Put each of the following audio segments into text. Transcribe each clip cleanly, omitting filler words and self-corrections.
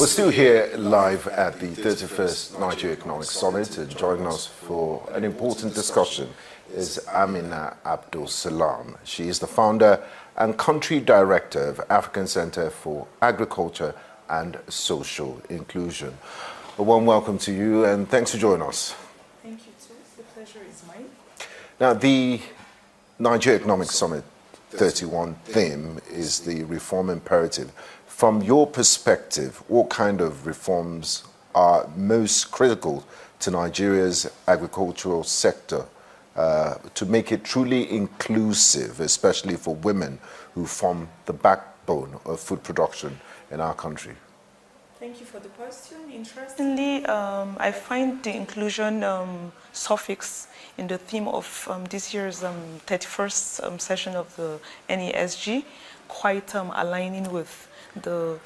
We're still here live at the 31st Nigeria Economic Summit, and joining us for an important discussion is Amina Abdulsalam. She is the founder and country director of African Center for Agriculture and Social Inclusion. A warm welcome to you, and thanks for joining us. Thank you too. The pleasure is mine. Now, the Nigeria Economic Summit 31 theme is the reform imperative. From your perspective, what kind of reforms are most critical to Nigeria's agricultural sector to make it truly inclusive, especially for women who form the backbone of food production in our country? Thank you for the question. Interestingly, I find the inclusion suffix in the theme of this year's 31st session of the NESG quite aligning with the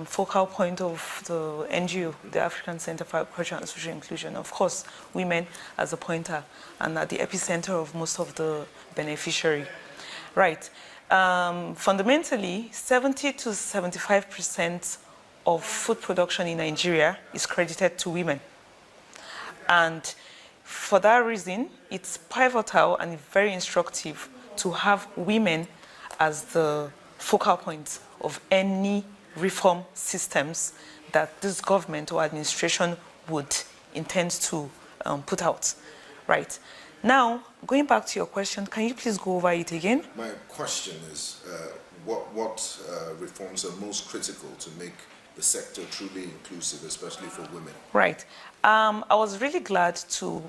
focal point of the NGO, the African Center for Agriculture and Social Inclusion. Of course, women as a pointer and at the epicenter of most of the beneficiary. Right. Fundamentally, 70 to 75% of food production in Nigeria is credited to women. And for that reason, it's pivotal and very instructive to have women as the focal point of any reform systems that this government or administration would intend to put out. Right. Now, going back to your question, can you please go over it again? My question is, what reforms are most critical to make the sector truly inclusive, especially for women? Right. I was really glad to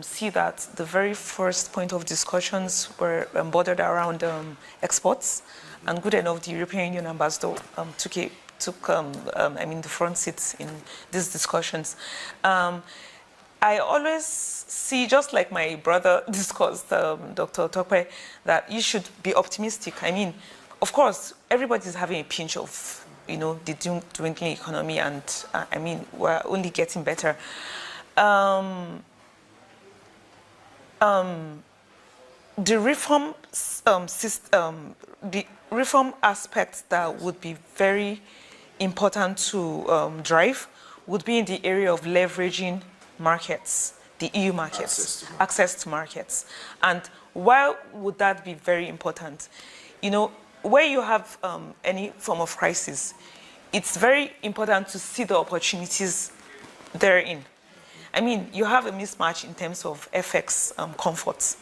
see that the very first point of discussions were bordered around exports, and good enough the European Union ambassador took the front seats in these discussions. I always see, just like my brother discussed, Dr. Tokwe, that you should be optimistic. I mean, of course, everybody's having a pinch of the dwindling economy, and I mean, we're only getting better. The reform the reform aspects that would be very important to drive would be in the area of leveraging markets, the EU markets, access to markets. And why would that be very important? Where you have any form of crisis, it's very important to see the opportunities therein. I mean, you have a mismatch in terms of FX comforts,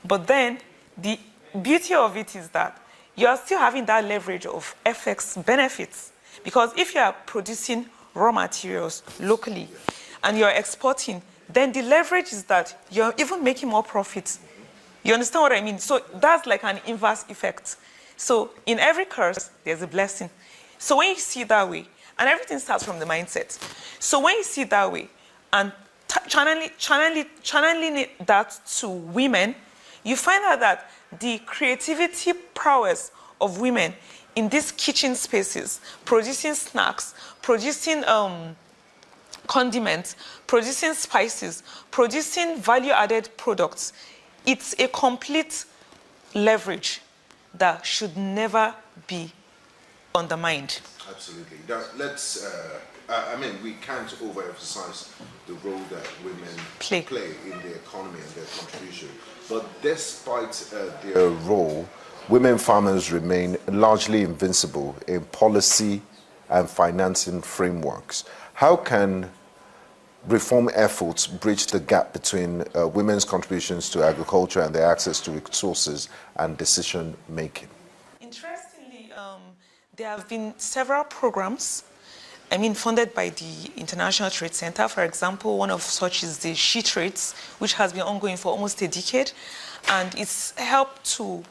but then the beauty of it is that you are still having that leverage of FX benefits, because if you are producing raw materials locally and you're exporting, then the leverage is that you're even making more profits. You understand what I mean? So that's like an inverse effect. So in every curse, there's a blessing. So when you see it that way, and everything starts from the mindset. So when you see it that way, and channeling that to women, you find out that the creativity prowess of women in these kitchen spaces, producing snacks, producing condiments, producing spices, producing value-added products, it's a complete leverage that should never be undermined. Absolutely. Now, we can't overemphasize the role that women play in the economy and their contribution. But despite their role, women farmers remain largely invincible in policy and financing frameworks. How can reform efforts bridge the gap between women's contributions to agriculture and their access to resources and decision making? Interestingly, there have been several programs, funded by the International Trade Center. For example, one of such is the She Trades, which has been ongoing for almost a decade, and it's helped to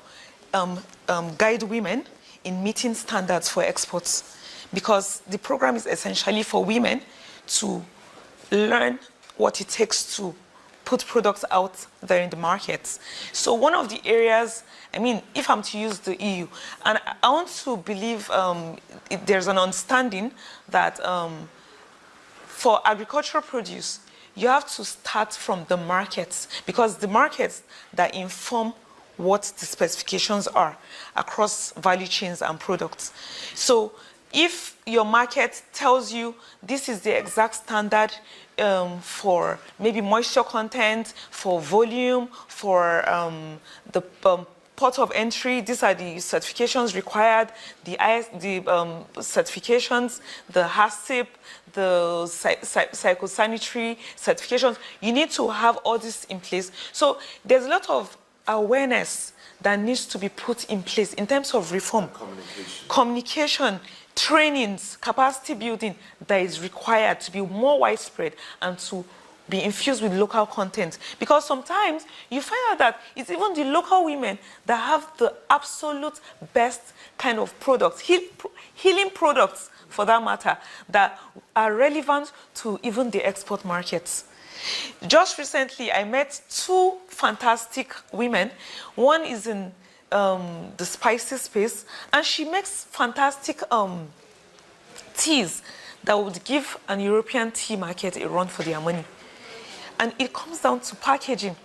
guide women in meeting standards for exports, because the program is essentially for women to learn what it takes to put products out there in the markets. So one of the areas, if I'm to use the EU, and I want to believe there's an understanding that for agricultural produce, you have to start from the markets, because the markets that inform what the specifications are across value chains and products. So if your market tells you this is the exact standard for maybe moisture content, for volume, for the port of entry, these are the certifications required, the certifications, the HACCP, the psychosanitary certifications. You need to have all this in place. So there's a lot of awareness that needs to be put in place in terms of reform. Communication, trainings, capacity building that is required to be more widespread and to be infused with local content. Because sometimes you find out that it's even the local women that have the absolute best kind of products, healing products for that matter, that are relevant to even the export markets. Just recently, I met two fantastic women. One is in the spices space, and she makes fantastic teas that would give an European tea market a run for their money. And it comes down to packaging,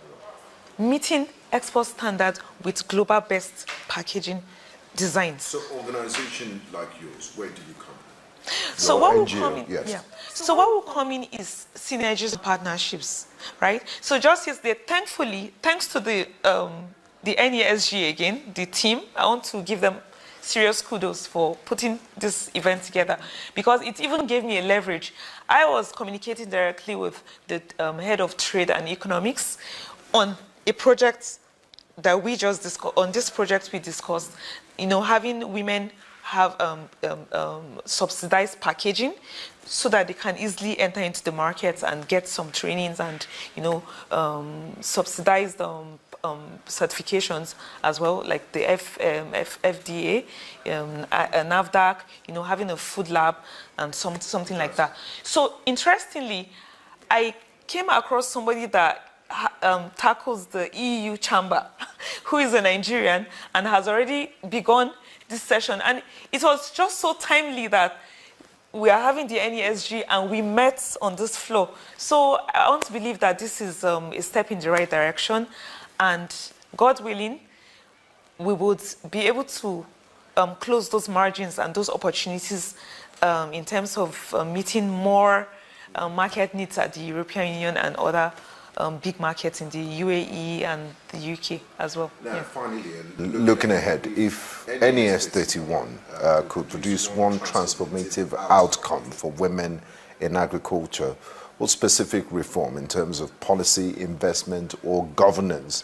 meeting export standards with global best packaging designs. So organization like yours, where do you come in? So what will come in? Yes. Yeah. So what will come in is synergies and partnerships, right? So just yesterday, thankfully, thanks to the NESG again, the team, I want to give them serious kudos for putting this event together, because it even gave me a leverage. I was communicating directly with the head of trade and economics on a project that we just discussed. On this project we discussed, having women have subsidized packaging so that they can easily enter into the markets and get some trainings and, subsidized certifications as well, like the FDA, NAFDAC, having a food lab and something like that. So interestingly, I came across somebody that tackles the EU chamber, who is a Nigerian and has already begun this session. And it was just so timely that we are having the NESG and we met on this floor. So I want to believe that this is a step in the right direction. And God willing, we would be able to close those margins and those opportunities in terms of meeting more market needs at the European Union and other big markets in the UAE and the UK as well. Now, finally, looking ahead, if NES 31 could produce one transformative outcome for women in agriculture, what specific reform in terms of policy, investment, or governance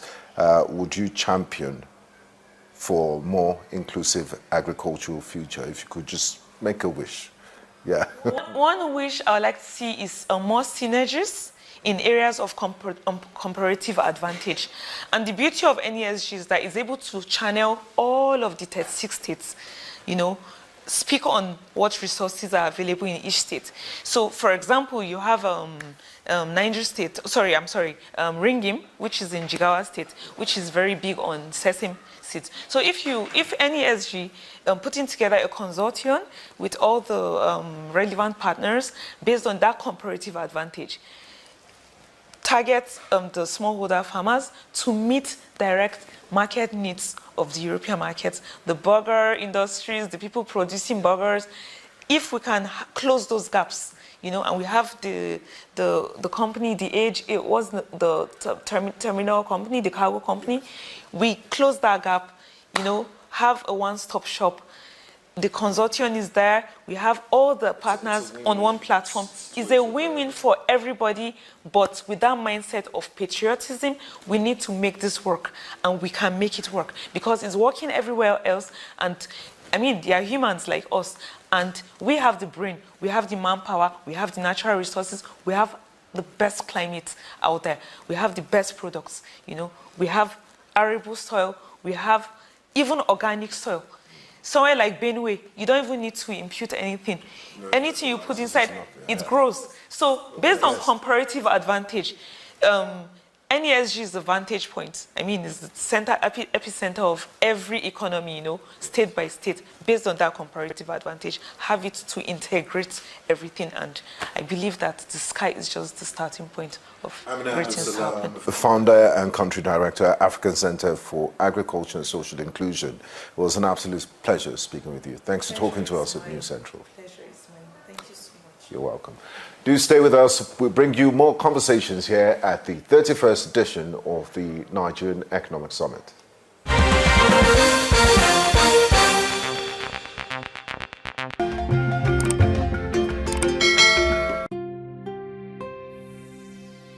would you champion for more inclusive agricultural future? If you could just make a wish. Yeah. One wish I would like to see is more synergies in areas of comparative advantage. And the beauty of NESG is that it's able to channel all of the 36 states, speak on what resources are available in each state. So, for example, you have Ringim, which is in Jigawa State, which is very big on sesame seeds. So if NESG putting together a consortium with all the relevant partners based on that comparative advantage, target the smallholder farmers to meet direct market needs of the European markets, the burger industries, the people producing burgers. If we can close those gaps, and we have the company, it was the terminal company, the cargo company, we close that gap, have a one-stop shop. The consortium is there. We have all the partners on one platform. It's a win-win for everybody, but with that mindset of patriotism, we need to make this work, and we can make it work because it's working everywhere else. And I mean, they are humans like us, and we have the brain, we have the manpower, we have the natural resources, we have the best climate out there, we have the best products, we have arable soil, we have even organic soil. Somewhere like Benue, you don't even need to impute anything. Anything you put inside, it grows. So based on comparative advantage, NESG is the vantage point. I mean, it's the center, epicenter of every economy, state by state. Based on that comparative advantage, have it to integrate everything. And I believe that the sky is just the starting point of great things happen. Founder and country director, African Center for Agriculture and Social Inclusion. It was an absolute pleasure speaking with you. Thanks for talking to us at News Central. Pleasure is mine. Thank you so much. You're welcome. Do stay with us. We'll bring you more conversations here at the 31st edition of the Nigerian Economic Summit.